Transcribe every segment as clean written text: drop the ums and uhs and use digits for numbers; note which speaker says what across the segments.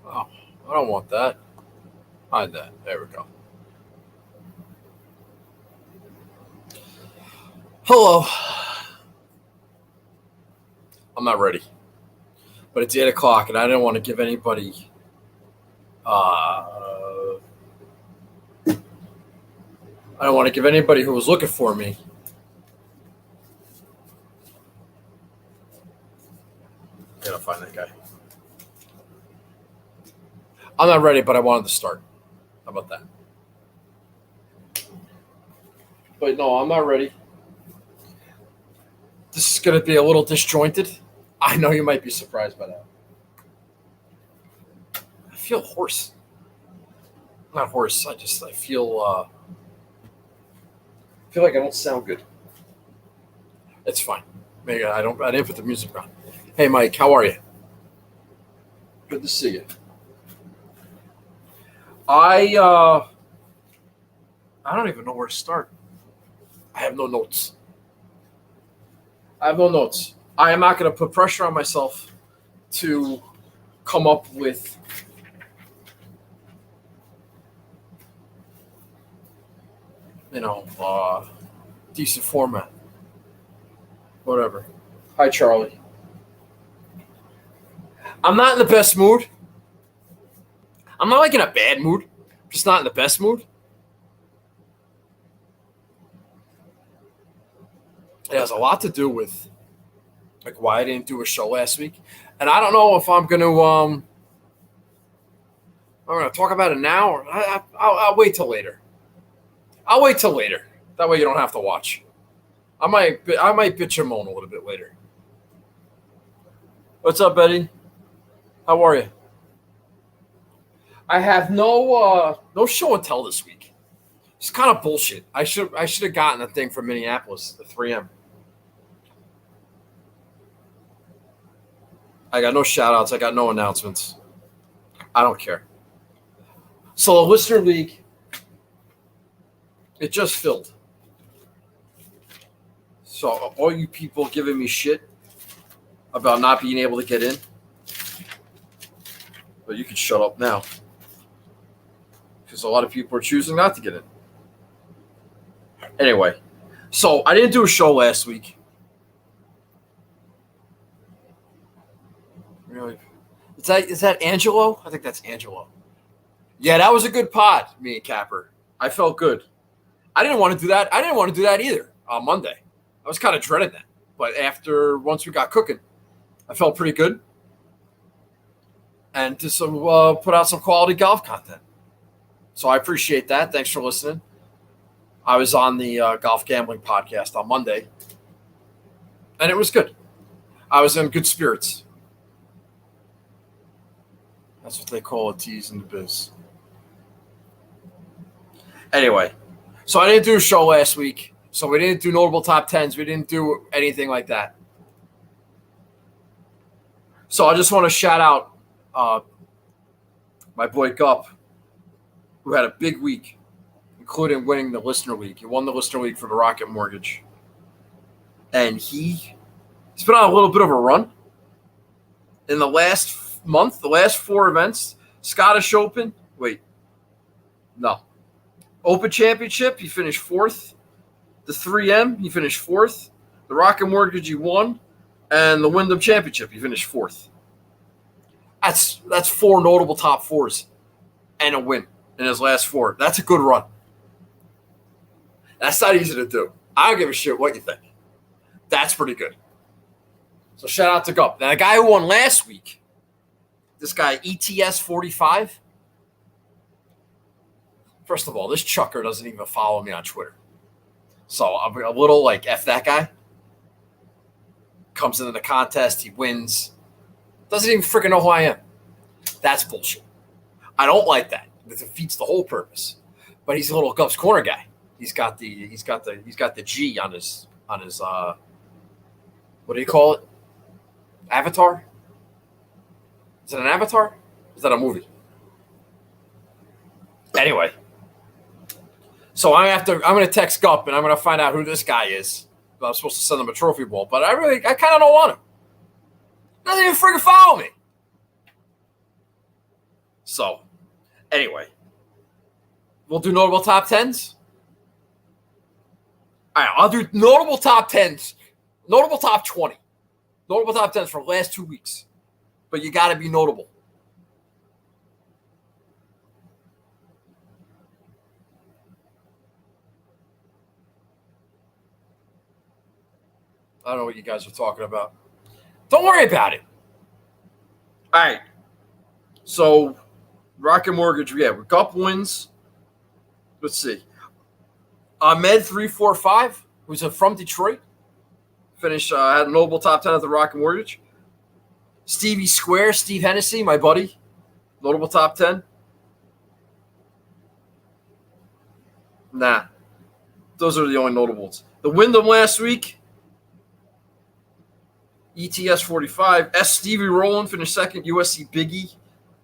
Speaker 1: Oh, I don't want that. Hide that. There we go. Hello. I'm not ready, but it's 8 o'clock, and I didn't want to give anybody. I don't want to give anybody who was looking for me. I gotta find that guy. I'm not ready, but I wanted to start. How about that? But no, I'm not ready. This is going to be a little disjointed. I know you might be surprised by that. I feel hoarse. Not hoarse. I feel like I don't sound good. It's fine. Maybe I didn't put the music on. Hey Mike, how are you? Good to see you. I don't even know where to start. I have no notes. I am not going to put pressure on myself to come up with decent format. Whatever. Hi, Charlie. I'm not in the best mood. I'm not like in a bad mood. I'm just not in the best mood. It has a lot to do with like why I didn't do a show last week, and I don't know if I'm gonna talk about it now or I'll wait till later. I'll wait till later. That way you don't have to watch. I might bitch and moan a little bit later. What's up, Betty? How are you? I have no show and tell this week. It's kind of bullshit. I should have gotten a thing from Minneapolis, the 3M. I got no shout outs. I got no announcements. I don't care. So the listener league, it just filled. So all you people giving me shit about not being able to get in, well, you can shut up now. Because a lot of people are choosing not to get in. Anyway, so I didn't do a show last week. Really? Is that Angelo? I think that's Angelo. Yeah, that was a good pod, me and Capper. I felt good. I didn't want to do that. I didn't want to do that either on Monday. I was kind of dreading that. But once we got cooking, I felt pretty good. And to put out some quality golf content. So I appreciate that. Thanks for listening. I was on the golf gambling podcast on Monday. And it was good. I was in good spirits. That's what they call a tease in the biz. Anyway, so I didn't do a show last week. So we didn't do notable top 10s. We didn't do anything like that. So I just want to shout out my boy Gup, who had a big week, including winning the listener league. He won the listener league for the Rocket Mortgage. And he's been on a little bit of a run. In the last month, the last 4 events, Scottish Open, Open Championship, he finished 4th. The 3M, he finished 4th. The Rocket Mortgage, he won. And the Wyndham Championship, he finished 4th. That's 4 notable top 4s and a win in his last 4. That's a good run. That's not easy to do. I don't give a shit what you think. That's pretty good. So shout out to Gup. Now, the guy who won last week, this guy, ETS45. First of all, this chucker doesn't even follow me on Twitter. So I'm a little like, F that guy. Comes into the contest, he wins. Doesn't even freaking know who I am. That's bullshit. I don't like that. It defeats the whole purpose. But he's a little Gup's corner guy. He's got the G on his what do you call it? Avatar? Is it an avatar? Is that a movie? Anyway. So I'm gonna text Gup and I'm gonna find out who this guy is. I'm supposed to send him a trophy ball, but I kind of don't want him. He doesn't even freaking follow me. So, anyway, we'll do notable top 10s. All right, I'll do notable top 10s, notable top 20, notable top 10s for the last 2 weeks. But you got to be notable. I don't know what you guys are talking about. Don't worry about it. All right. So, Rocket Mortgage, yeah, with Gup wins. Let's see. Ahmed 345, who's from Detroit, finished had a notable top 10 at the Rocket Mortgage. Stevie Square, Steve Hennessy, my buddy, notable top 10. Nah, those are the only notables. The Wyndham last week. ETS 45. S. Stevie Rowland finished second. USC Biggie.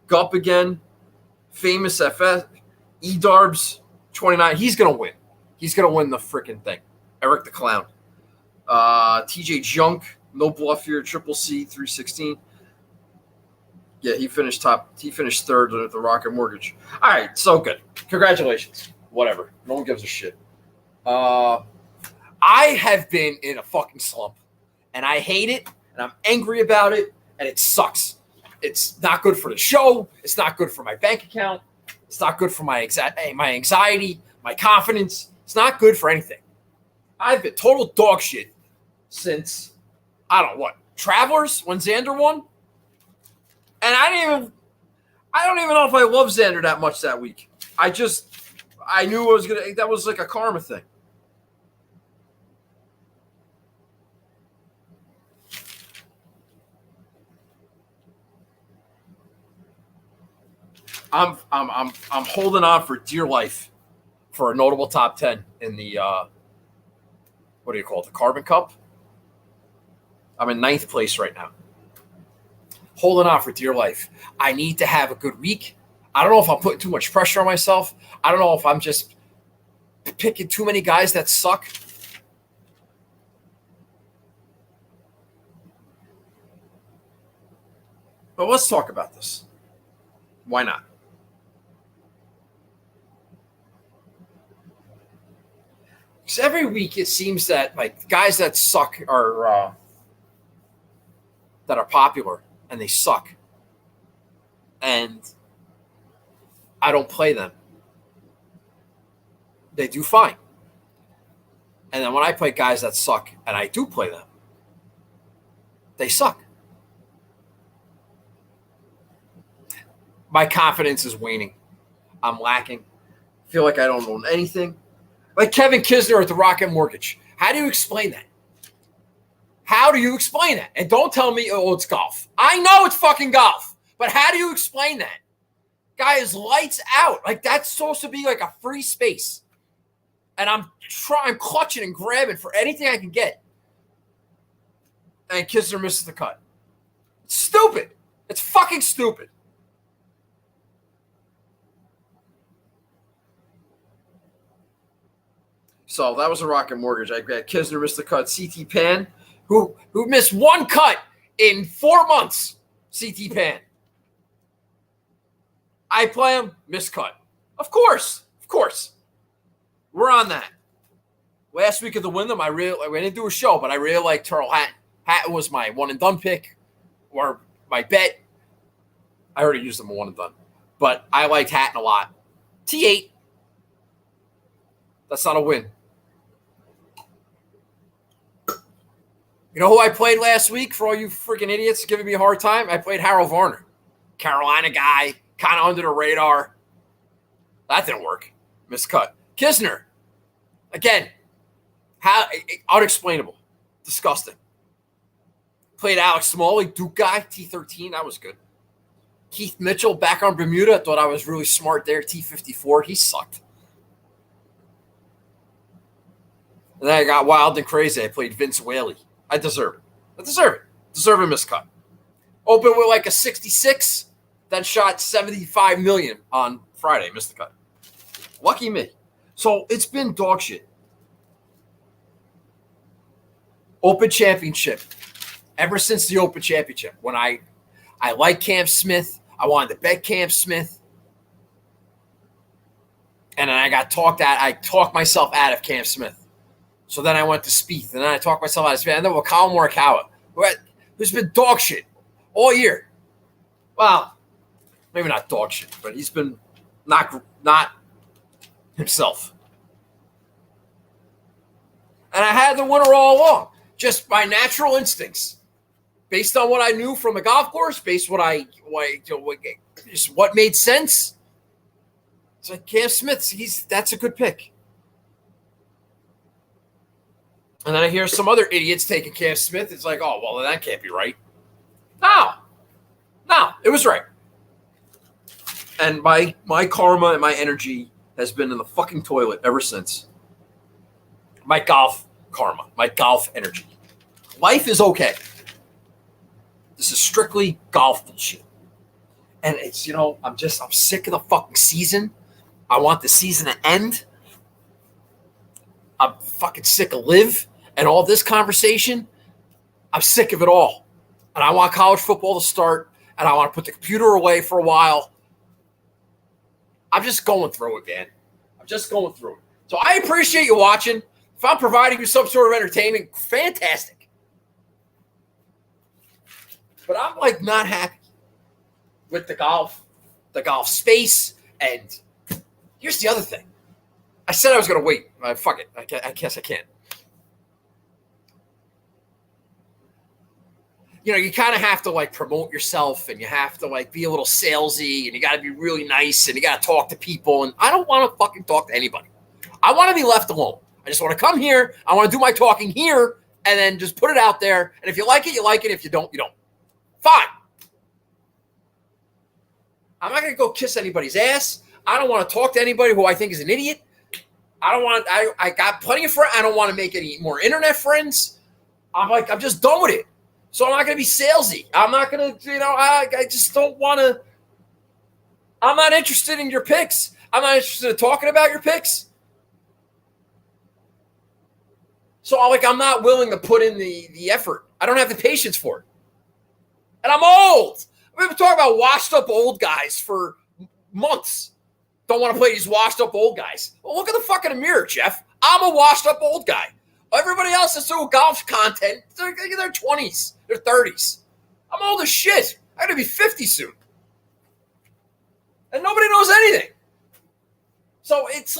Speaker 1: Gup again. Famous FS. E-Darbs 29. He's going to win. He's going to win the freaking thing. Eric the Clown. TJ Junk. No bluff here. Triple C 316. Yeah, he finished third at the Rocket Mortgage. All right, so good. Congratulations. Whatever. No one gives a shit. I have been in a fucking slump. And I hate it. And I'm angry about it, and it sucks. It's not good for the show. It's not good for my bank account. It's not good for my anxiety, my confidence. It's not good for anything. I've been total dog shit since, I don't know what, Travelers when Xander won? And I don't even know if I love Xander that much that week. I knew that was like a karma thing. I'm holding on for dear life for a notable top 10 in the what do you call it? The Carbon Cup. I'm in 9th place right now. Holding on for dear life. I need to have a good week. I don't know if I'm putting too much pressure on myself. I don't know if I'm just picking too many guys that suck. But let's talk about this. Why not? Because every week it seems that like guys that suck are that are popular and they suck, and I don't play them. They do fine, and then when I play guys that suck and I do play them, they suck. My confidence is waning. I'm lacking. I feel like I don't own anything. Like Kevin Kisner at the Rocket Mortgage. How do you explain that? How do you explain that? And don't tell me, oh, it's golf. I know it's fucking golf. But how do you explain that? Guy is lights out. Like that's supposed to be like a free space. And I'm clutching and grabbing for anything I can get. And Kisner misses the cut. It's stupid. It's fucking stupid. So that was a Rocket Mortgage. I got Kisner missed the cut. CT Pan, who missed one cut in 4 months. CT Pan. I play him, miscut. Of course. We're on that. Last week of the Wyndham, we didn't do a show, but I really liked Turtle Hatton. Hatton was my one and done pick, or my bet. I already used him a one and done, but I liked Hatton a lot. T8. That's not a win. You know who I played last week for all you freaking idiots giving me a hard time? I played Harold Varner. Carolina guy, kind of under the radar. That didn't work. Miscut. Kisner. Again, unexplainable. Disgusting. Played Alex Smalley, Duke guy, T13. That was good. Keith Mitchell, back on Bermuda. Thought I was really smart there, T54. He sucked. And then I got wild and crazy. I played Vince Whaley. I deserve it. Deserve a miscut. Open with like a 66, then shot 75 million on Friday. Missed the cut. Lucky me. So it's been dog shit. Open Championship. Ever since the Open Championship, when I like Cam Smith, I wanted to bet Cam Smith. And then I got talked at. I talked myself out of Cam Smith. So then I went to Spieth, and then I talked myself out of Spieth. And then with Colin Morikawa, who's been dog shit all year. Well, maybe not dog shit, but he's been not himself. And I had the winner all along, just by natural instincts, based on what I knew from the golf course, based on what made sense. It's like Cam Smith, that's a good pick. And then I hear some other idiots taking Cam Smith. It's like, oh, well, that can't be right. No, it was right. And my karma and my energy has been in the fucking toilet ever since. My golf karma, my golf energy. Life is okay. This is strictly golf bullshit. And it's, I'm sick of the fucking season. I want the season to end. I'm fucking sick of live and all this conversation. I'm sick of it all. And I want college football to start, and I want to put the computer away for a while. I'm just going through it, man. I'm just going through it. So I appreciate you watching. If I'm providing you some sort of entertainment, fantastic. But I'm not happy with the golf space. And here's the other thing. I said I was going to wait. Fuck it. I guess I can't. You kind of have to promote yourself, and you have to be a little salesy, and you got to be really nice, and you got to talk to people. And I don't want to fucking talk to anybody. I want to be left alone. I just want to come here. I want to do my talking here, and then just put it out there. And if you like it, you like it. If you don't, you don't. Fine. I'm not going to go kiss anybody's ass. I don't want to talk to anybody who I think is an idiot. I got plenty of friends. I don't want to make any more internet friends. I'm just done with it. So I'm not going to be salesy. I'm not going to, I just don't want to. I'm not interested in your picks. I'm not interested in talking about your picks. So I'm not willing to put in the effort. I don't have the patience for it. And I'm old. We've been talking about washed up old guys for months. Don't want to play these washed up old guys. Well, look at the fucking mirror, Jeff. I'm a washed up old guy. Everybody else that's doing golf content, they're in their 20s, their 30s. I'm old as shit. I'm going to be 50 soon. And nobody knows anything. So it's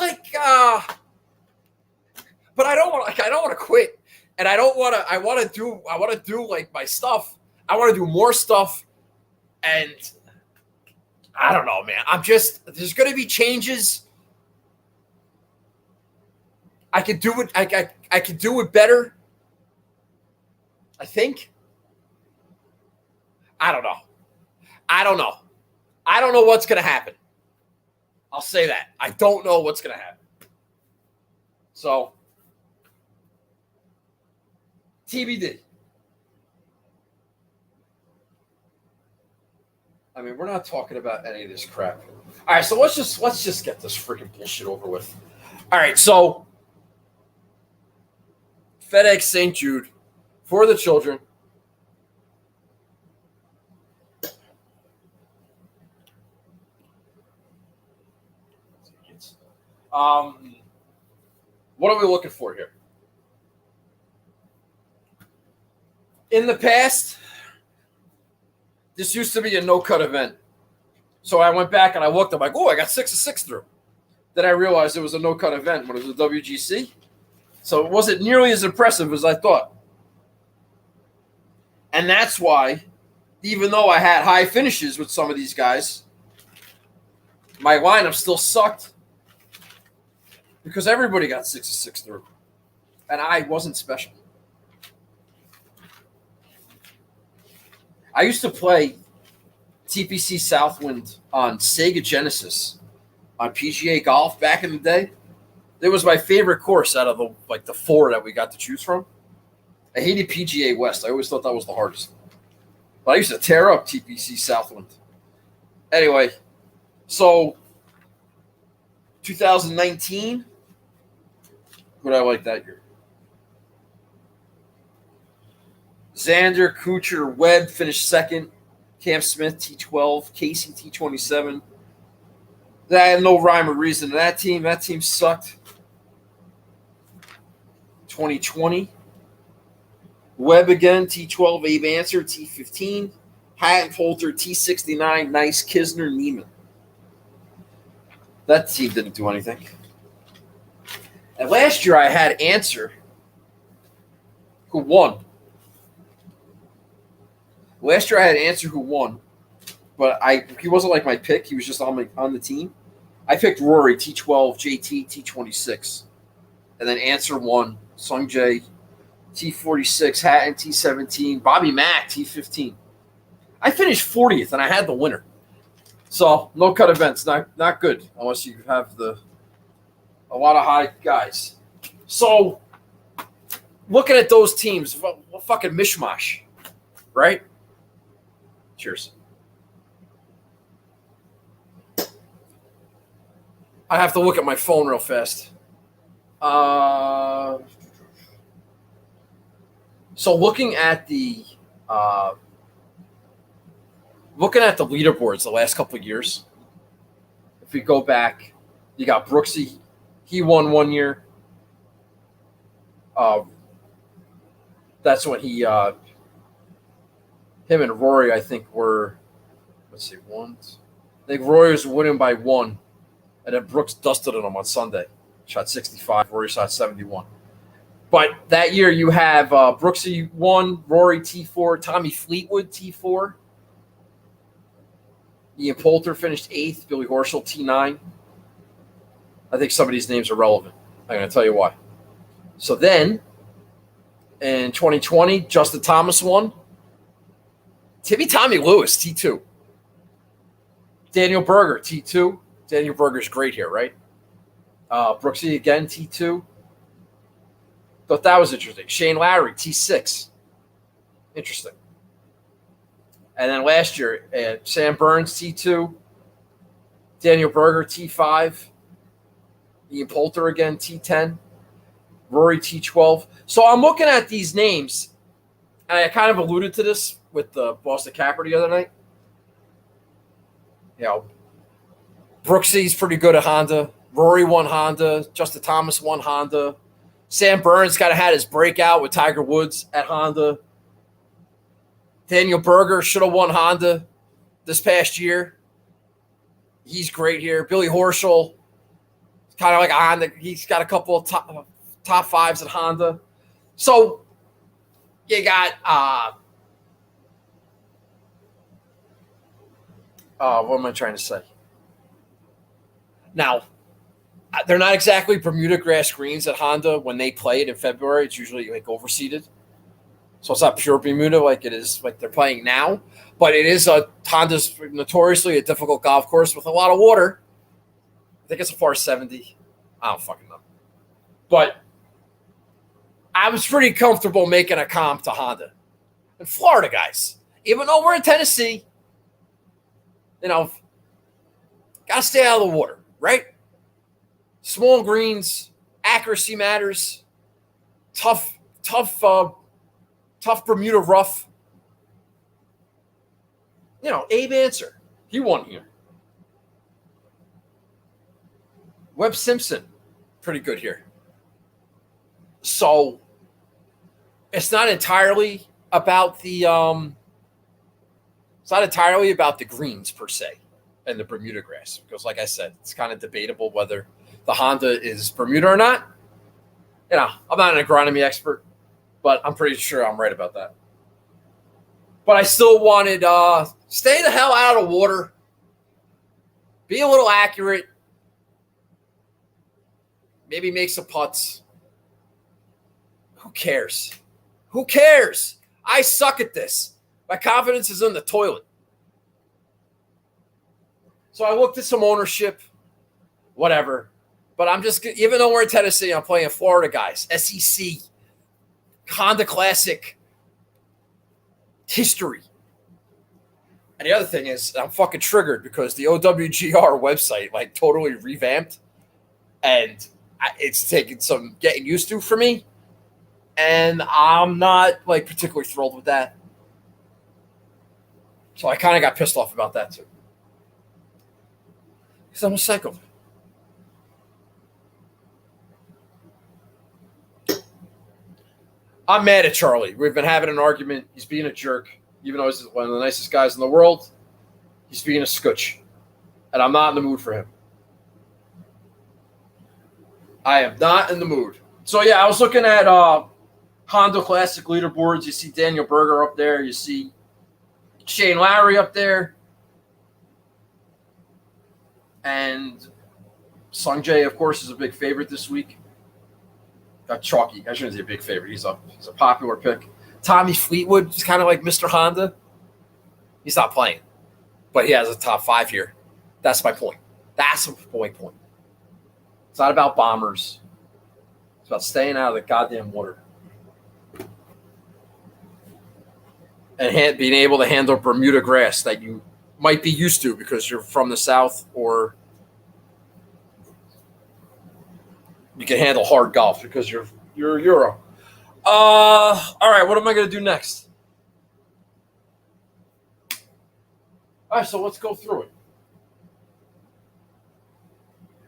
Speaker 1: but I don't want to quit. And I want to do my stuff. I want to do more stuff. And I don't know, man. There's going to be changes. I could do it. I could do it better. I think. I don't know. I don't know what's going to happen. I'll say that. I don't know what's going to happen. So, TBD. I mean, we're not talking about any of this crap. All right, so let's just get this freaking bullshit over with. All right, so FedEx St. Jude for the children. What are we looking for here? In the past, this used to be a no-cut event. So I went back and I looked. I'm like, oh, I got 6 of 6 through. Then I realized it was a no-cut event when it was a WGC. So it wasn't nearly as impressive as I thought. And that's why, even though I had high finishes with some of these guys, my lineup still sucked because everybody got 6 of 6 through. And I wasn't special. I used to play TPC Southwind on Sega Genesis on PGA Golf back in the day. It was my favorite course out of the 4 that we got to choose from. I hated PGA West. I always thought that was the hardest. But I used to tear up TPC Southwind. Anyway, so 2019, what did I like that year? Xander, Kuchar, Webb finished second. Cam Smith, T12. Casey, T27. That had no rhyme or reason to that team. That team sucked. 2020. Webb again, T12, Abe Answer, T15. Hatton, Holter, T69, Nice, Kisner, Neiman. That team didn't do anything. And last year I had Answer, who won. Last year I had Answer, who won. But he wasn't like my pick. He was just on the team. I picked Rory, T12, JT, T26. And then Answer won. Sung Jae, T46, Hatton, T17, Bobby Mack, T15. I finished 40th, and I had the winner. So, no cut events, not good, unless you have a lot of high guys. So, looking at those teams, what fucking mishmash, right? Cheers. I have to look at my phone real fast. So looking at the leaderboards the last couple of years, if we go back, you got Brooksy. He won one year. That's when him and Rory, I think, were, let's see, I think Rory was winning by one, and then Brooks dusted him on Sunday. Shot 65, Rory shot 71. But that year you have Brooksy 1, Rory T4, Tommy Fleetwood T4. Ian Poulter finished 8th, Billy Horschel T9. I think some of these names are relevant. I'm going to tell you why. So then, in 2020, Justin Thomas won. Tommy Lewis, T2. Daniel Berger, T2. Daniel Berger's great here, right? Brooksy again, T2. Thought that was interesting. Shane Lowry, T6. Interesting. And then last year, Sam Burns, T2. Daniel Berger, T5. Ian Poulter again, T10. Rory, T12. So I'm looking at these names, and I kind of alluded to this with the Boston Capper the other night. You know, Brooksy's pretty good at Honda. Rory won Honda. Justin Thomas won Honda. Sam Burns kind of had his breakout with Tiger Woods at Honda. Daniel Berger should have won Honda this past year. He's great here. Billy Horschel, kind of like Honda. He's got a couple of top fives at Honda. So you got what am I trying to say? Now, they're not exactly Bermuda grass greens at Honda when they play it in February. It's usually like overseeded. So it's not pure Bermuda like it is like they're playing now. But it is Honda's notoriously a difficult golf course with a lot of water. I think it's a par 70. I don't fucking know. But I was pretty comfortable making a comp to Honda. And Florida guys, even though we're in Tennessee, got to stay out of the water, right? Small greens, accuracy matters. Tough Bermuda rough. Abe Answer, he won here. Webb Simpson, pretty good here. So it's not entirely about the greens per se and the Bermuda grass, because like I said, it's kind of debatable whether the Honda is Bermuda or not. I'm not an agronomy expert, but I'm pretty sure I'm right about that. But I still wanted stay the hell out of the water, be a little accurate, maybe make some putts. Who cares? Who cares? I suck at this. My confidence is in the toilet. So I looked at some ownership, whatever. But I'm just, even though we're in Tennessee, I'm playing Florida guys, SEC, Honda Classic, history. And the other thing is, I'm fucking triggered because the OWGR website, totally revamped. And it's taken some getting used to for me. And I'm not, particularly thrilled with that. So I kind of got pissed off about that, too. Because I'm a psycho. I'm mad at Charlie. We've been having an argument. He's being a jerk. Even though he's one of the nicest guys in the world, he's being a scooch. And I'm not in the mood for him. I am not in the mood. So, yeah, I was looking at Honda Classic leaderboards. You see Daniel Berger up there. You see Shane Lowry up there. And Sungjae, of course, is a big favorite this week. Got chalky. I shouldn't say a big favorite. He's a popular pick. Tommy Fleetwood is kind of like Mr. Honda. He's not playing, but he has a top 5 here. That's my point. That's my point. It's not about bombers. It's about staying out of the goddamn water. And being able to handle Bermuda grass that you might be used to because you're from the South, or you can handle hard golf because you're Euro. All right, what am I going to do next? All right, so let's go through it.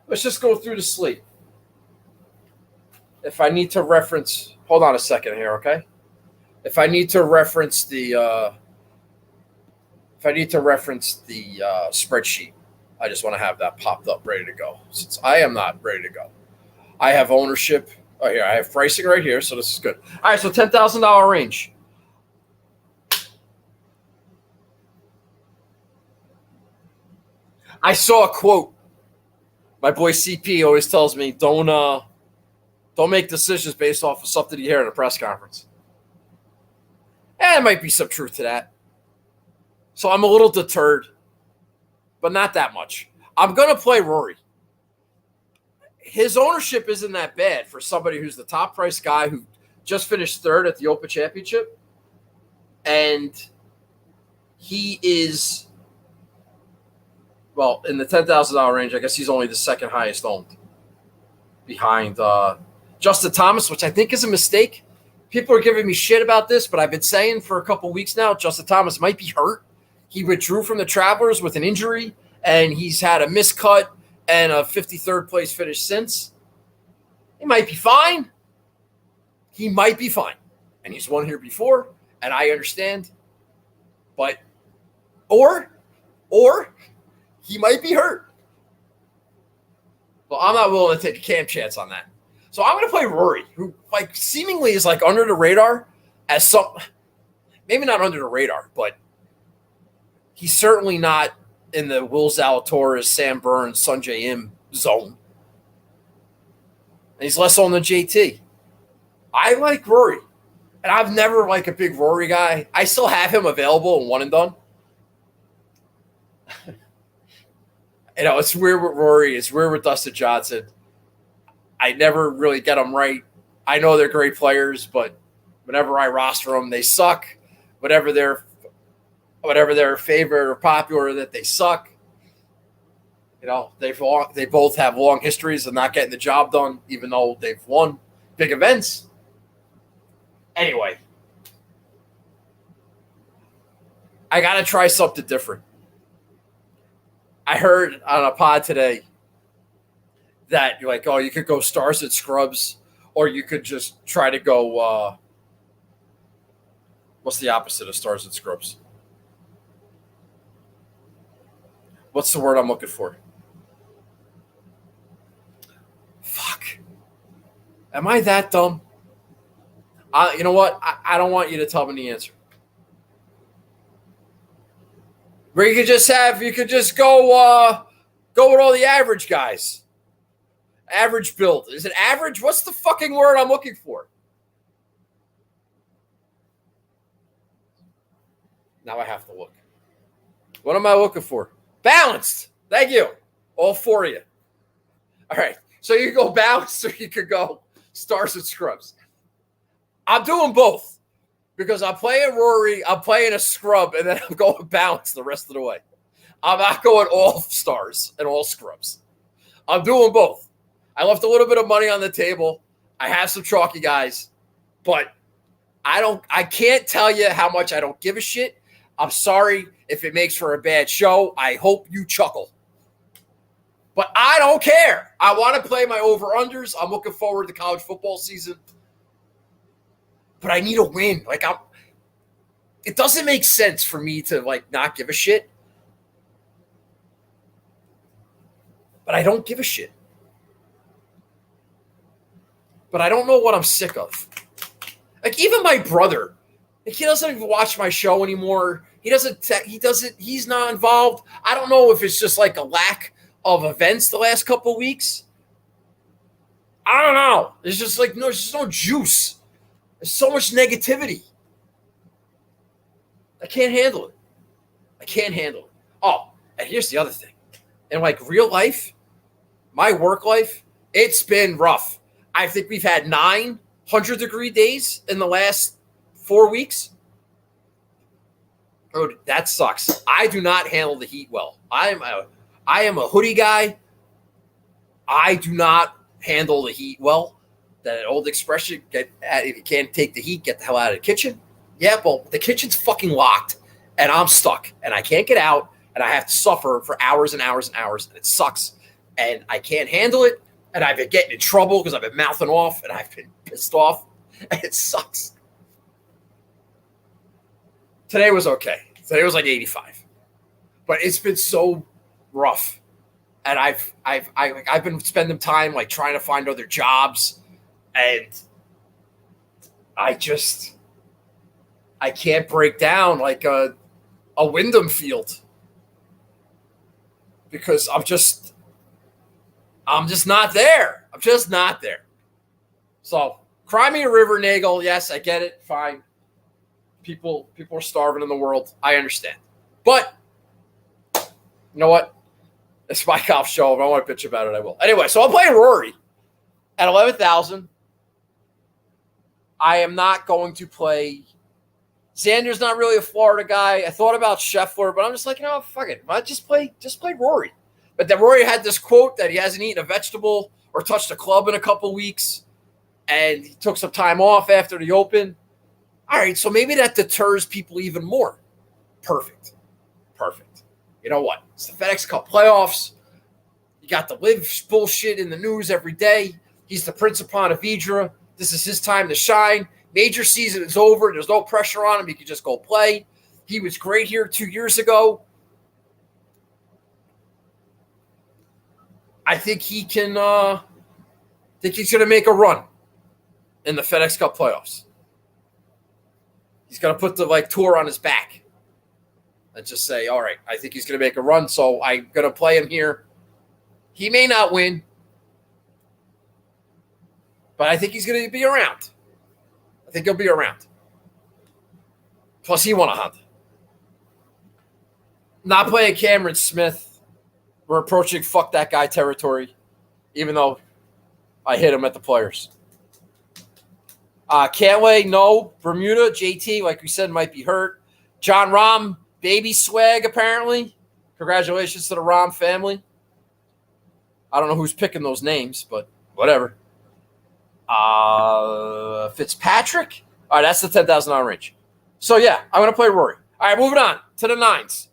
Speaker 1: Let's just go through the slate. If I need to reference, hold on a second here, okay? If I need to reference the spreadsheet, I just want to have that popped up, ready to go. Since I am not ready to go, I have ownership. Oh, here I have pricing right here, so this is good. All right, so $10,000 range. I saw a quote. My boy CP always tells me, don't make decisions based off of something you hear in a press conference. And there might be some truth to that. So I'm a little deterred, but not that much. I'm going to play Rory. His ownership isn't that bad for somebody who's the top price guy who just finished third at the Open Championship. And he is, well, in the $10,000 range, I guess he's only the second highest owned behind Justin Thomas, which I think is a mistake. People are giving me shit about this, but I've been saying for a couple weeks now, Justin Thomas might be hurt. He withdrew from the Travelers with an injury, and he's had a miscut and a 53rd place finish since. He might be fine. He might be fine. And he's won here before, and I understand. But, or he might be hurt. Well, I'm not willing to take a camp chance on that. So I'm going to play Rory, who like seemingly is like under the radar as some, maybe not under the radar, but he's certainly not in the Will Zalatoris, Sam Burns, Sungjae Im zone. And he's less on the JT. I like Rory. And I've never like a big Rory guy. I still have him available in one and done. You know, it's weird with Rory. It's weird with Dustin Johnson. I never really get them right. I know they're great players, but whenever I roster them, they suck. Whatever their favorite or popular, that they suck. You know, they both have long histories of not getting the job done, even though they've won big events. Anyway, I got to try something different. I heard on a pod today that you're like, oh, you could go stars at scrubs, or you could just try to go, what's the opposite of stars at scrubs? What's the word I'm looking for? Fuck. Am I that dumb? You know what? I don't want you to tell me the answer. Where you could just go with all the average guys. Average build. Is it average? What's the fucking word I'm looking for? Now I have to look. What am I looking for? Balanced. Thank you. All four of you. All right. So you could go balanced or you could go stars and scrubs. I'm doing both because I'm playing Rory, I'm playing a scrub, and then I'm going balanced the rest of the way. I'm not going all stars and all scrubs. I'm doing both. I left a little bit of money on the table. I have some chalky guys, but I can't tell you how much I don't give a shit. I'm sorry if it makes for a bad show. I hope you chuckle. But I don't care. I want to play my over-unders. I'm looking forward to college football season. But I need a win. It doesn't make sense for me to not give a shit. But I don't give a shit. But I don't know what I'm sick of. Even my brother, he doesn't even watch my show anymore. He's not involved. I don't know if it's just a lack of events the last couple of weeks. I don't know. There's just there's just no juice. There's so much negativity. I can't handle it. Oh, and here's the other thing. In real life, my work life, it's been rough. I think we've had 9 100-degree days in the last 4 weeks. Oh, that sucks. I do not handle the heat well. I am a hoodie guy. I do not handle the heat well. That old expression, if you can't take the heat, get the hell out of the kitchen. Yeah, well, the kitchen's fucking locked, and I'm stuck, and I can't get out, and I have to suffer for hours and hours and hours, and it sucks, and I can't handle it, and I've been getting in trouble because I've been mouthing off, and I've been pissed off, and it sucks. Today was okay. Today was 85, but it's been so rough, and I've been spending time trying to find other jobs, and I can't break down like a Wyndham field because I'm just not there. I'm just not there. So cry me a river, Nagel. Yes, I get it. Fine. People are starving in the world. I understand. But you know what? It's my golf show. If I want to bitch about it, I will. Anyway, so I'm playing Rory at 11,000. I am not going to play. Xander's not really a Florida guy. I thought about Scheffler, but I'm just fuck it. I just play Rory. But then Rory had this quote that he hasn't eaten a vegetable or touched a club in a couple weeks, and he took some time off after the Open. All right, so maybe that deters people even more. Perfect. You know what? It's the FedEx Cup playoffs. You got the live bullshit in the news every day. He's the Prince of Ponte Vedra. This is his time to shine. Major season is over. There's no pressure on him. He can just go play. He was great here 2 years ago. I think he can. Think he's going to make a run in the FedEx Cup playoffs. He's going to put the tour on his back and just say, "All right, I think he's going to make a run, so I'm going to play him here." He may not win, but I think he's going to be around. I think he'll be around. Plus, he won a Honda. Not playing Cameron Smith. We're approaching fuck that guy territory, even though I hit him at the Players. Cantlay, no. Bermuda, JT, like we said, might be hurt. John Rahm, baby swag, apparently. Congratulations to the Rahm family. I don't know who's picking those names, but whatever. Fitzpatrick? All right, that's the $10,000 range. So, yeah, I'm going to play Rory. All right, moving on to the 9s.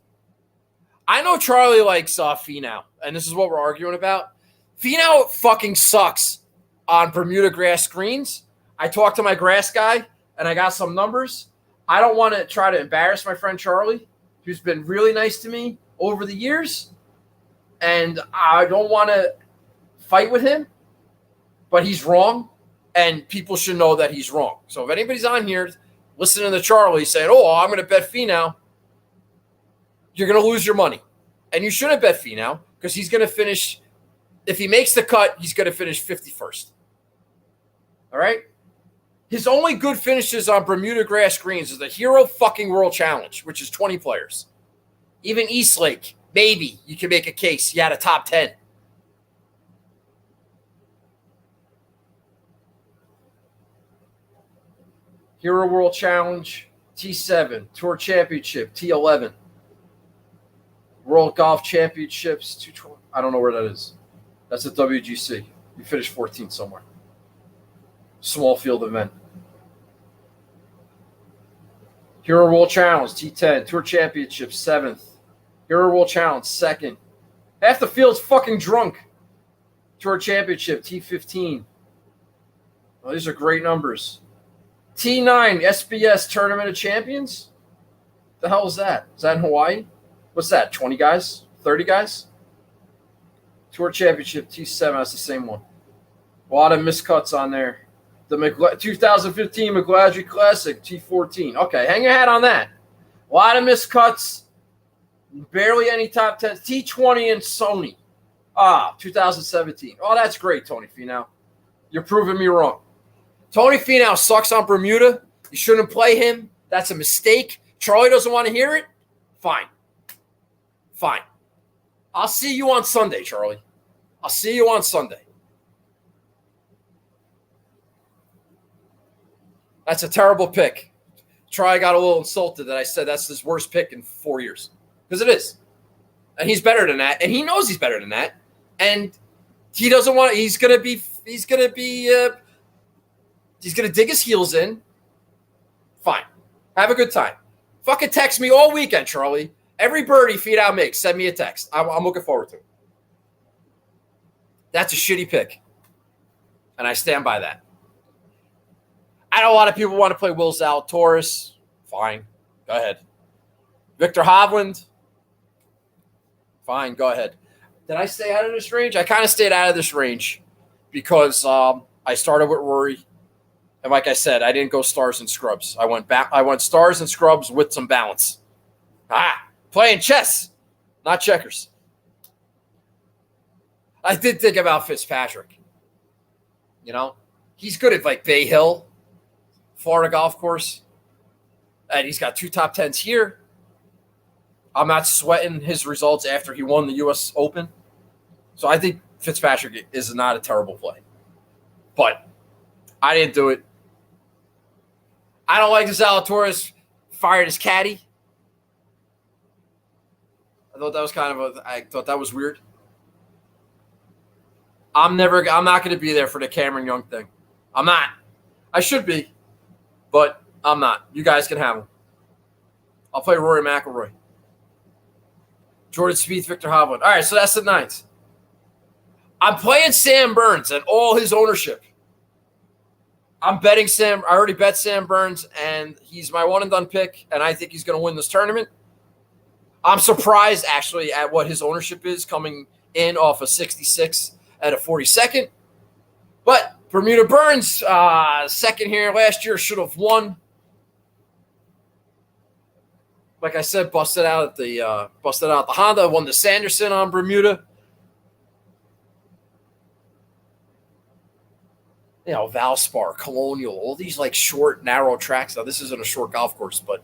Speaker 1: I know Charlie likes Finau, and this is what we're arguing about. Finau fucking sucks on Bermuda grass greens. I talked to my grass guy, and I got some numbers. I don't want to try to embarrass my friend Charlie, who's been really nice to me over the years, and I don't want to fight with him, but he's wrong, and people should know that he's wrong. So if anybody's on here listening to Charlie saying, "Oh, I'm going to bet Finau," you're going to lose your money. And you shouldn't bet Finau because he's going to finish, if he makes the cut, he's going to finish 51st. All right? His only good finishes on Bermuda grass greens is the Hero fucking World Challenge, which is 20 players. Even Eastlake, maybe you can make a case. He had a top 10. Hero World Challenge, T7, Tour Championship, T11. World Golf Championships, 220. I don't know where that is. That's a WGC. You finished 14th somewhere. Small field event. Hero World Challenge, T10. Tour Championship, 7th. Hero World Challenge, 2nd. Half the field's fucking drunk. Tour Championship, T15. Oh, these are great numbers. T9, SBS Tournament of Champions? The hell is that? Is that in Hawaii? What's that, 20 guys? 30 guys? Tour Championship, T7, that's the same one. A lot of miscuts on there. The 2015 McGladrey Classic, T14. Okay, hang your hat on that. A lot of miscuts. Barely any top 10. T20 and Sony. 2017. Oh, that's great, Tony Finau. You're proving me wrong. Tony Finau sucks on Bermuda. You shouldn't play him. That's a mistake. Charlie doesn't want to hear it. Fine. I'll see you on Sunday, Charlie. I'll see you on Sunday. That's a terrible pick. Charlie got a little insulted that I said that's his worst pick in 4 years. Because it is. And he's better than that. And he knows he's better than that. And he doesn't want he's gonna dig his heels in. Fine. Have a good time. Fucking text me all weekend, Charlie. Every birdie Finau makes, send me a text. I'm looking forward to it. That's a shitty pick. And I stand by that. I know a lot of people want to play Will Zalatoris. Fine. Go ahead. Victor Hovland. Fine. Go ahead. Did I stay out of this range? I kind of stayed out of this range because I started with Rory. And like I said, I didn't go stars and scrubs. I went stars and scrubs with some balance. Playing chess, not checkers. I did think about Fitzpatrick. You know, he's good at like Bay Hill, Florida golf course. And he's got 2 top 10s here. I'm not sweating his results after he won the U.S. Open. So I think Fitzpatrick is not a terrible play. But I didn't do it. I don't like the Zalatoris fired his caddy. I thought that was weird. I'm not going to be there for the Cameron Young thing. I'm not. I should be, but I'm not. You guys can have him. I'll play Rory McIlroy. Jordan Spieth, Victor Hovland. All right, so that's the 9th. I'm playing Sam Burns and all his ownership. I'm betting Sam. I already bet Sam Burns, and he's my one-and-done pick, and I think he's going to win this tournament. I'm surprised, actually, at what his ownership is coming in off a 66 at a 42nd. But Bermuda Burns, second here last year, should have won. Like I said, busted out the Honda, won the Sanderson on Bermuda. You know, Valspar, Colonial, all these like short, narrow tracks. Now, this isn't a short golf course, but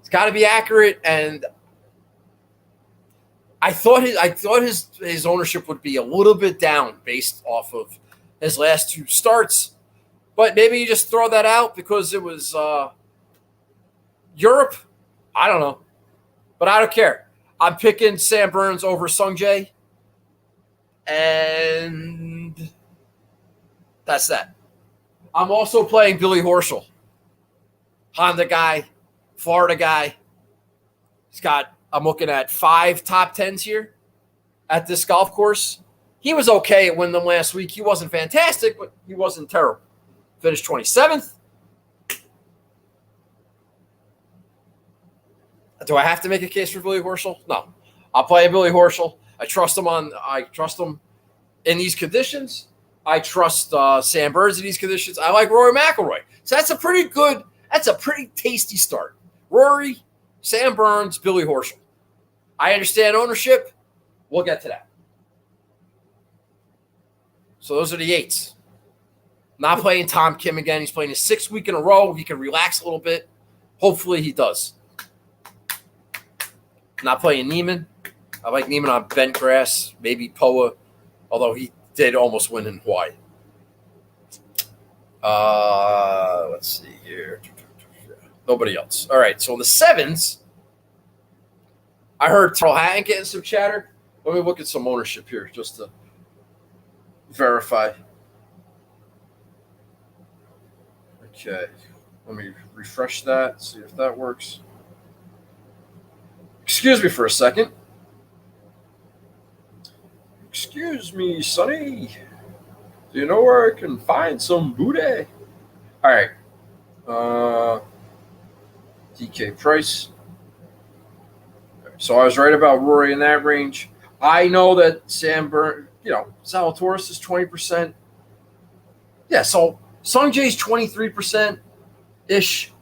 Speaker 1: it's got to be accurate. And I thought his ownership would be a little bit down based off of his last 2 starts. But maybe you just throw that out because it was Europe. I don't know. But I don't care. I'm picking Sam Burns over Sung Jae. And that's that. I'm also playing Billy Horschel. Honda guy, Florida guy. I'm looking at 5 top 10s here at this golf course. He was okay at Wyndham last week. He wasn't fantastic, but he wasn't terrible. Finished 27th. Do I have to make a case for Billy Horschel? No. I'll play Billy Horschel. I trust him in these conditions. I trust Sam Burns in these conditions. I like Rory McIlroy. So that's a pretty tasty start. Rory, Sam Burns, Billy Horschel. I understand ownership. We'll get to that. So those are the 8s. Not playing Tom Kim again. He's playing his 6th week in a row. He can relax a little bit. Hopefully he does. Not playing Neiman. I like Neiman on bent grass, maybe Poa, although he did almost win in Hawaii. Let's see here. Nobody else. All right, so in the 7s, I heard Terrell Hatton getting some chatter. Let me look at some ownership here just to verify. Okay, let me refresh that, see if that works. Excuse me for a second. Excuse me, Sonny. Do you know where I can find some booty? All right. DK Price. So I was right about Rory in that range. I know that Zalatoris is 20%. Yeah, so Sung Jae's 23% ish.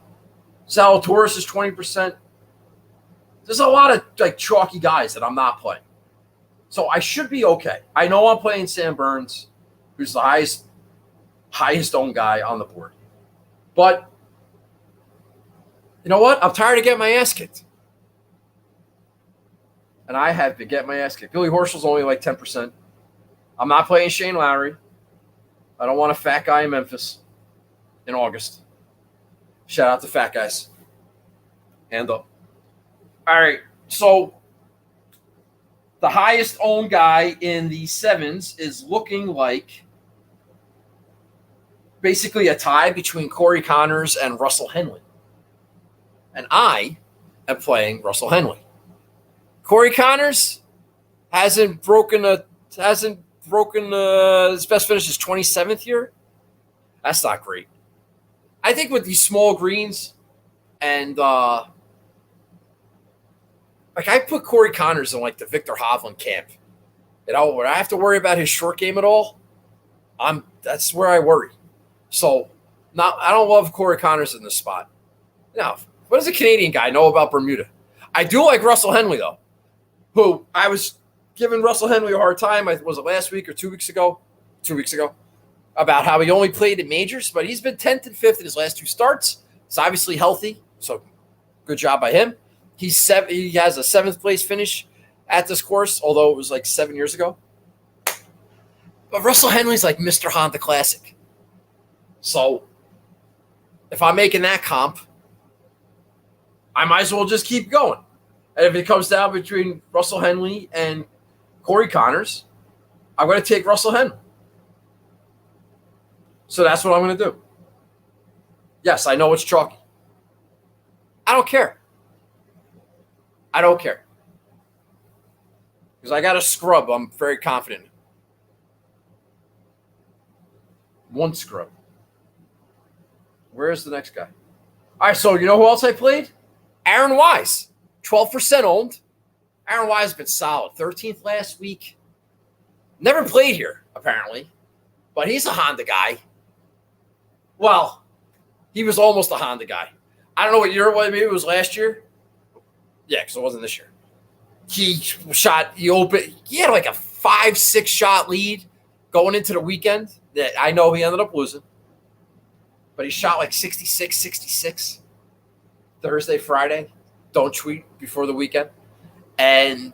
Speaker 1: Zalatoris is 20%. There's a lot of like chalky guys that I'm not playing. So I should be okay. I know I'm playing Sam Burns, who's the highest owned guy on the board. But you know what? I'm tired of getting my ass kicked. And I have been getting my ass kicked. Billy Horschel's only like 10%. I'm not playing Shane Lowry. I don't want a fat guy in Memphis in August. Shout out to fat guys. Hand up. All right. So the highest owned guy in the sevens is looking like basically a tie between Corey Connors and Russell Henley. And I am playing Russell Henley. Corey Connors hasn't broken his best finish is 27th year. That's not great. I think with these small greens and like I put Corey Connors in like the Victor Hovland camp. When I have to worry about his short game at all, that's where I worry. So I don't love Corey Connors in this spot. Now, what does a Canadian guy know about Bermuda? I do like Russell Henley though, who I was giving Russell Henley a hard time. Was it last week or 2 weeks ago? 2 weeks ago. About how he only played in majors, but he's been 10th and 5th in his last 2 starts. He's obviously healthy, so good job by him. He has a 7th place finish at this course, although it was like 7 years ago. But Russell Henley's like Mr. Honda Classic. So if I'm making that comp, I might as well just keep going. And if it comes down between Russell Henley and Corey Connors, I'm going to take Russell Henley. So that's what I'm going to do. Yes, I know it's chalky. I don't care. I don't care. Because I got a scrub I'm very confident in. One scrub. Where's the next guy? All right, so you know who else I played? Aaron Wise. 12% owned. Aaron Wise has been solid. 13th last week. Never played here, apparently. But he's a Honda guy. Well, he was almost a Honda guy. I don't know what year it was. Maybe it was last year. Yeah, because it wasn't this year. He had like a 5-6 shot lead going into the weekend that I know he ended up losing. But he shot like 66 Thursday, Friday. Don't tweet before the weekend. And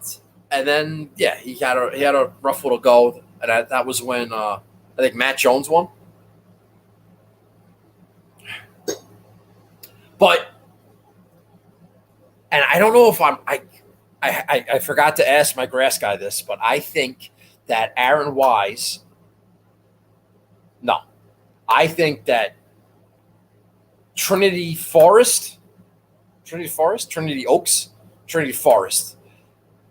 Speaker 1: then, yeah, he had a rough little go. And that was when I think Matt Jones won. But, and I don't know if I forgot to ask my grass guy this, but I think that Aaron Wise, no, I think that Trinity Forest,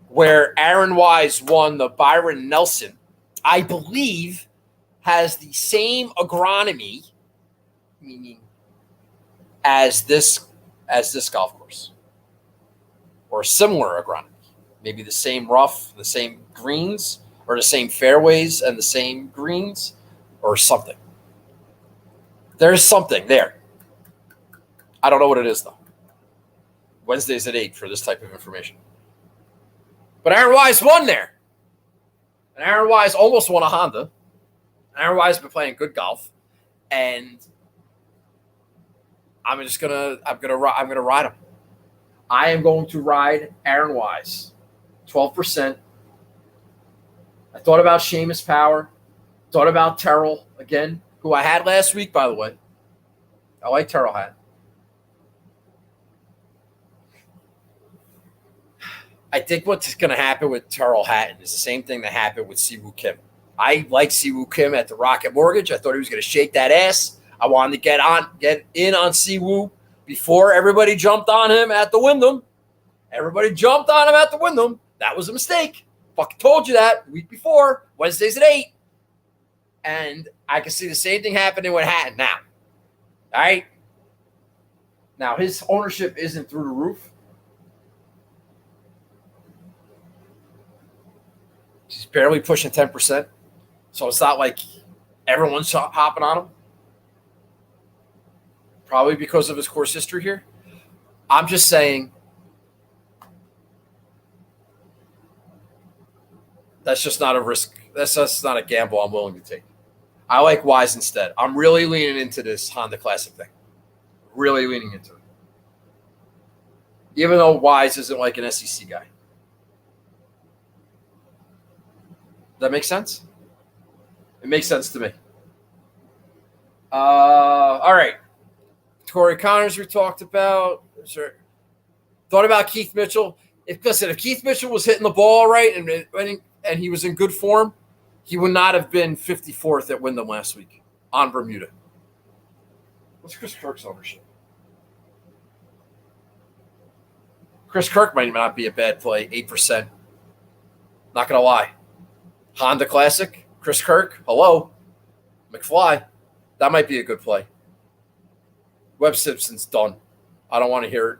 Speaker 1: where Aaron Wise won the Byron Nelson, I believe has the same agronomy, meaning as this golf course, or similar agronomy, maybe the same rough, the same greens, or the same fairways and the same greens, or something. There's something there. I don't know what it is though. Wednesdays at 8 for this type of information. But Aaron Wise won there. And Aaron Wise almost won a Honda. Aaron Wise has been playing good golf. And I'm gonna ride him. I am going to ride Aaron Wise. 12%. I thought about Seamus Power. Thought about Terrell again, who I had last week, by the way. I like Terrell Hatton. I think what's going to happen with Terrell Hatton is the same thing that happened with Siwoo Kim. I liked Siwoo Kim at the Rocket Mortgage. I thought he was going to shake that ass. I wanted to get in on Siwoo before everybody jumped on him at the Wyndham. That was a mistake. Fucking told you that the week before. Wednesdays at 8. And I can see the same thing happening with Hatton now. All right? Now, his ownership isn't through the roof. He's barely pushing 10%. So it's not like everyone's hopping on him. Probably because of his course history here. I'm just saying that's just not a risk. That's just not a gamble I'm willing to take. I like Wise instead. I'm really leaning into this Honda Classic thing. Really leaning into it. Even though Wise isn't like an SEC guy. Does that make sense? It makes sense to me. All right. Corey Connors we talked about. Sure. Thought about Keith Mitchell. If Keith Mitchell was hitting the ball right and he was in good form, he would not have been 54th at Wyndham last week on Bermuda. What's Chris Kirk's ownership? Chris Kirk might not be a bad play, 8%. Not going to lie. Honda Classic, Chris Kirk, hello. McFly, that might be a good play. Webb Simpson's done. I don't want to hear it.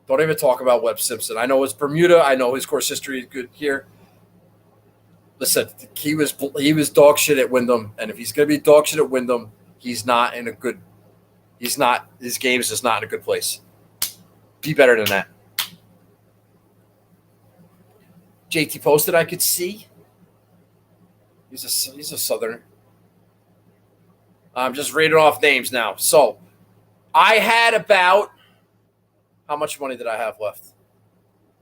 Speaker 1: Don't even talk about Webb Simpson. I know it's Bermuda. I know his course history is good here. Listen, he was dog shit at Wyndham, and if he's going to be dog shit at Wyndham, his game is just not in a good place. Be better than that. JT posted I could see. He's a Southerner. I'm just reading off names now. So I had about, how much money did I have left?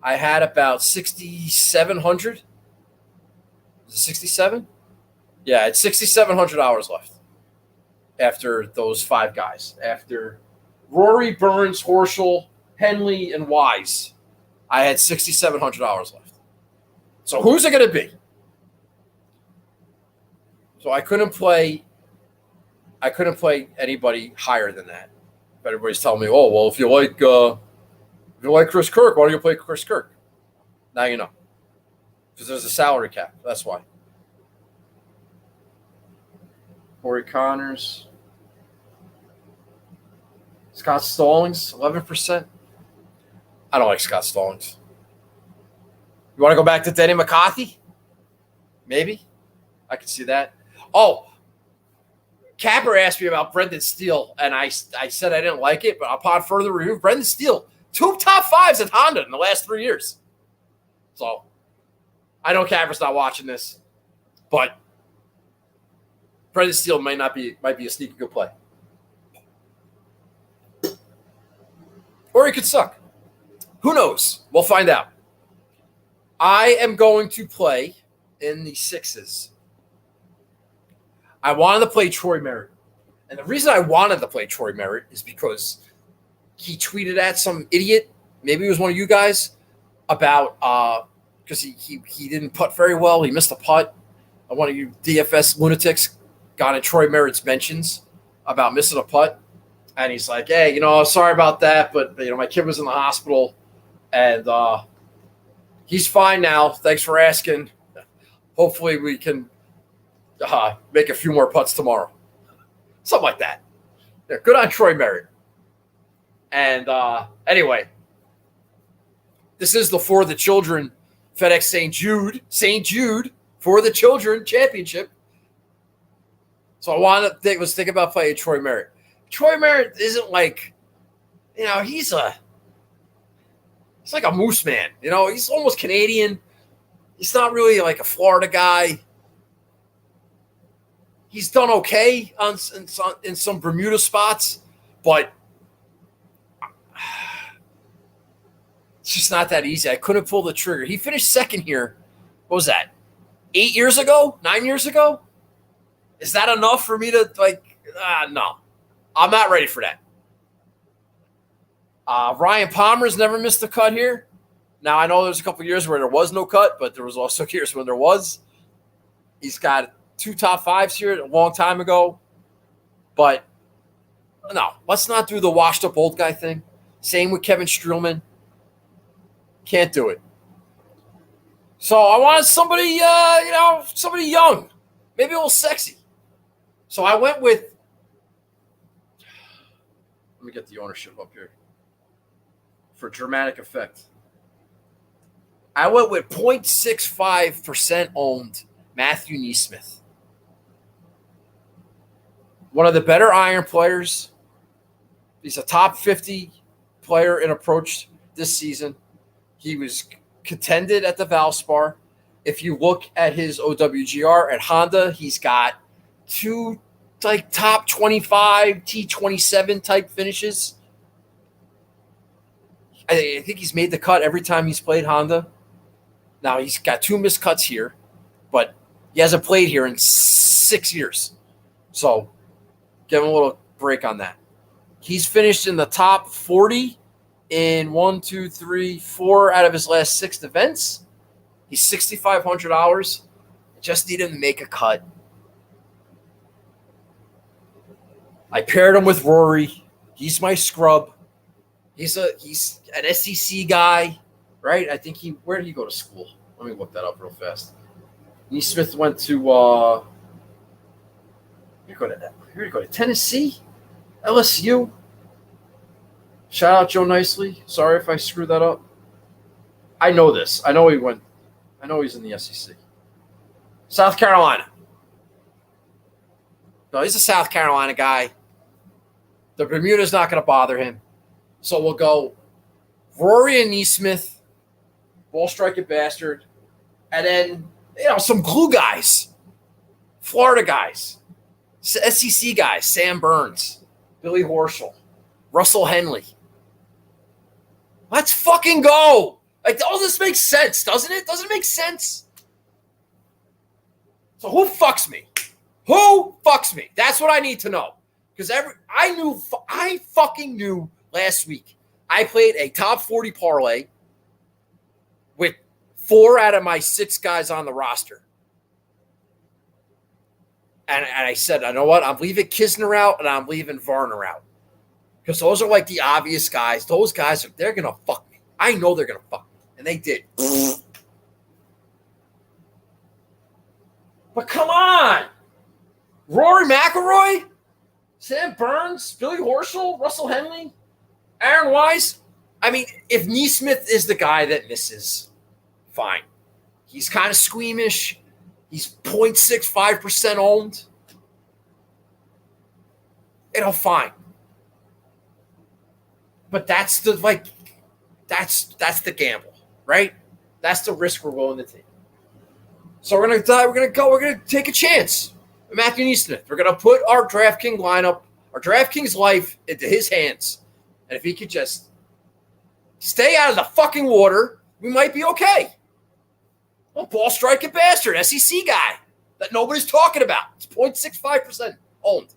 Speaker 1: I had about 6,700. Is it 67? Yeah, it's $6,700 left after those 5 guys. After Rory, Burns, Horschel, Henley, and Wise, I had $6,700 left. So who's it going to be? So I couldn't play anybody higher than that. But everybody's telling me, oh, well, if you like Chris Kirk, why don't you play Chris Kirk? Now you know. Because there's a salary cap. That's why. Corey Connors. Scott Stallings, 11%. I don't like Scott Stallings. You want to go back to Denny McCarthy? Maybe. I could see that. Oh, Capper asked me about Brendan Steele, and I said I didn't like it, but upon further review, Brendan Steele, 2 top 5s at Honda in the last 3 years. So I know Capper's not watching this, but Brendan Steele might be a sneaky good play. Or he could suck. Who knows? We'll find out. I am going to play in the 6s. I wanted to play Troy Merritt. And the reason I wanted to play Troy Merritt is because he tweeted at some idiot, maybe it was one of you guys, about because he didn't putt very well. He missed a putt. One of you DFS lunatics got in Troy Merritt's mentions about missing a putt. And he's like, hey, sorry about that, but my kid was in the hospital and he's fine now. Thanks for asking. Hopefully we can make a few more putts tomorrow. Something like that. Yeah, good on Troy Merritt. And anyway, this is the For the Children FedEx St. Jude For the Children Championship. So I was thinking about playing Troy Merritt. Troy Merritt isn't like, he's like a moose man. He's almost Canadian. He's not really like a Florida guy. He's done okay in some Bermuda spots, but it's just not that easy. I couldn't pull the trigger. He finished second here. What was that? 8 years ago? 9 years ago? Is that enough for me to no. I'm not ready for that. Ryan Palmer's never missed a cut here. Now, I know there's a couple years where there was no cut, but there was also years when there was. He's got 2 top 5s here a long time ago. But, no, let's not do the washed-up old guy thing. Same with Kevin Streelman. Can't do it. So I wanted somebody, somebody young, maybe a little sexy. So I went with, let me get the ownership up here for dramatic effect. I went with 0.65% owned Matthew Neesmith. One of the better iron players. He's a top 50 player in approach this season. He was contended at the Valspar. If you look at his OWGR at Honda, he's got two top 25 T27 type finishes. I think he's made the cut every time he's played Honda. Now he's got 2 missed cuts here, but he hasn't played here in 6 years. So give him a little break on that. He's finished in the top 40 in 4 out of his last 6 events. He's $6,500. I just need him to make a cut. I paired him with Rory. He's my scrub. He's an SEC guy, right? I think where did he go to school? Let me look that up real fast. Neesmith went to where did he go to Tennessee? LSU. Shout out Joe Nicely. Sorry if I screwed that up. I know this. I know he's in the SEC. South Carolina. No, he's a South Carolina guy. The Bermuda's not going to bother him. So we'll go Rory and Neesmith, ball striking bastard, and then some glue guys, Florida guys, SEC guys, Sam Burns, Billy Horschel, Russell Henley. Let's fucking go. Like, all this makes sense, doesn't it? Doesn't it make sense? So who fucks me? Who fucks me? That's what I need to know. Because I fucking knew last week. I played a top 40 parlay with 4 out of my 6 guys on the roster. And I said, you know what? I'm leaving Kisner out and I'm leaving Varner out. Because those are like the obvious guys. Those guys, they're going to fuck me. I know they're going to fuck me. And they did. But come on. Rory McIlroy, Sam Burns, Billy Horschel, Russell Henley, Aaron Wise. I mean, if Neesmith is the guy that misses, fine. He's kind of squeamish. He's 0.65% owned. Fine. But that's the gamble, right? That's the risk we're willing to take. So we're gonna take a chance. Matthew Neesmith. We're gonna put our DraftKings lineup, our DraftKings life into his hands. And if he could just stay out of the fucking water, we might be okay. Well, ball striking bastard, SEC guy that nobody's talking about. It's 0.65% owned.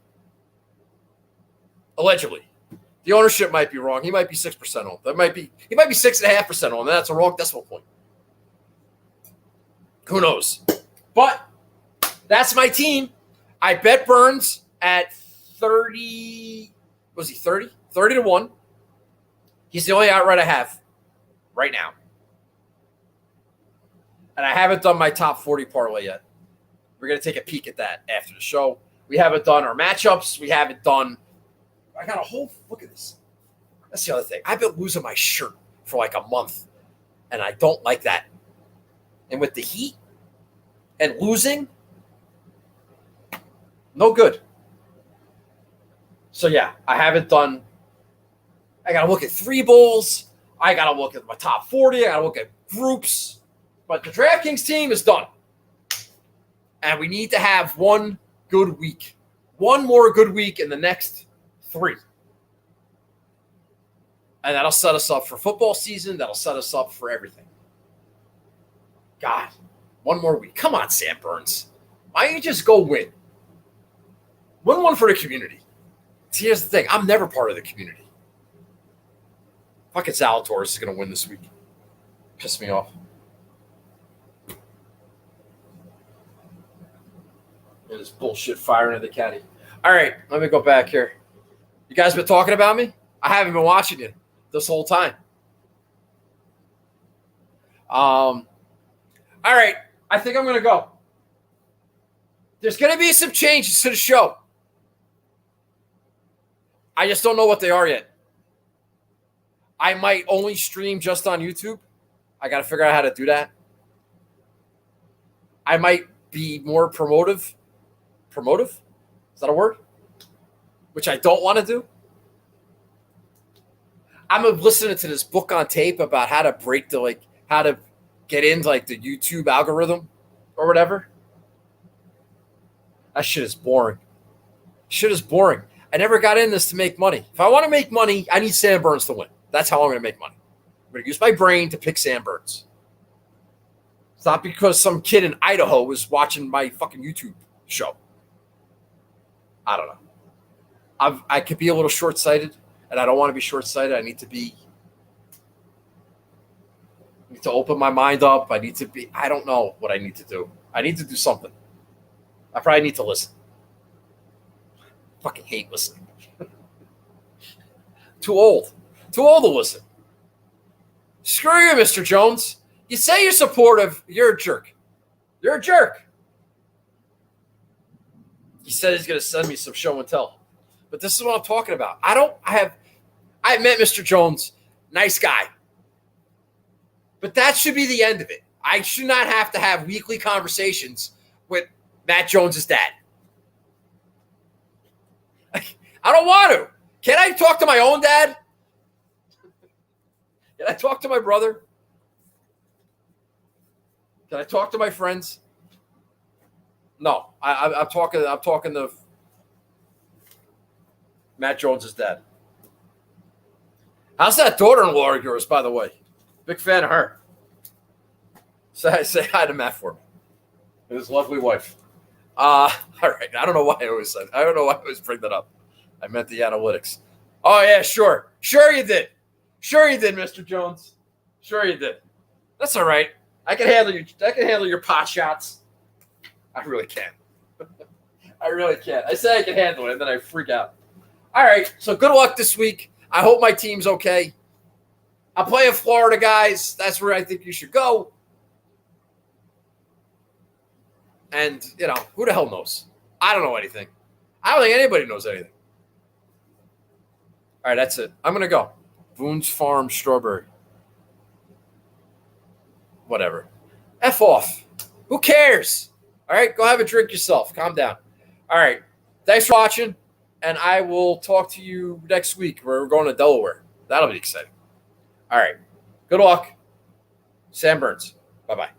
Speaker 1: Allegedly. The ownership might be wrong. He might be 6% owned. He might be 6.5% owned. That's a wrong decimal point. Who knows? But that's my team. I bet Burns at 30. Was he 30? 30 to 1. He's the only outright I have right now. And I haven't done my top 40 parlay yet. We're going to take a peek at that after the show. We haven't done our matchups. We haven't done. I got a whole look at this. That's the other thing. I've been losing my shirt for like a month, and I don't like that. And with the heat and losing, no good. So, yeah, I haven't done. I got to look at 3 bowls. I got to look at my top 40. I got to look at groups. But the DraftKings team is done. And we need to have one good week. One more good week in the next 3. And that'll set us up for football season. That'll set us up for everything. God, one more week. Come on, Sam Burns. Why don't you just go win? Win one for the community. See, here's the thing. I'm never part of the community. Fucking Zalatoris is going to win this week. Piss me off. And this bullshit firing at the caddy. All right, let me go back here. You guys been talking about me? I haven't been watching you this whole time. All right. I think I'm going to go. There's going to be some changes to the show. I just don't know what they are yet. I might only stream just on YouTube. I got to figure out how to do that. I might be more promotive. Promotive? Is that a word? Which I don't want to do. I'm listening to this book on tape about how to break how to get into the YouTube algorithm or whatever. That shit is boring. Shit is boring. I never got in this to make money. If I want to make money, I need Sam Burns to win. That's how I'm going to make money. I'm going to use my brain to pick Sam Burns. It's not because some kid in Idaho was watching my fucking YouTube show. I don't know. I could be a little short-sighted, and I don't want to be short-sighted. I need to open my mind up. I don't know what I need to do. I need to do something. I probably need to listen. Fucking hate listening. Too old to listen. Screw you, Mr. Jones. You say you're supportive. You're a jerk. You're a jerk. He said he's going to send me some show and tell. But this is what I'm talking about. I met Mr. Jones. Nice guy. But that should be the end of it. I should not have to have weekly conversations with Matt Jones's dad. I don't want to. Can I talk to my own dad? Can I talk to my brother? Can I talk to my friends? No, I'm talking to Matt Jones's dad. How's that daughter-in-law of yours, by the way? Big fan of her. Say hi to Matt for me. And his lovely wife. All right. I don't know why I always bring that up. I meant the analytics. Oh yeah, sure. Sure you did. Sure you did, Mr. Jones. Sure you did. That's all right. I can handle your pot shots. I really can. I really can. I say I can handle it, and then I freak out. All right. So good luck this week. I hope my team's okay. I'm playing Florida, guys. That's where I think you should go. And, who the hell knows? I don't know anything. I don't think anybody knows anything. All right, that's it. I'm going to go. Boone's Farm Strawberry. Whatever. F off. Who cares? All right, go have a drink yourself. Calm down. All right. Thanks for watching, and I will talk to you next week. We're going to Delaware. That'll be exciting. All right. Good luck. Sam Burns. Bye-bye.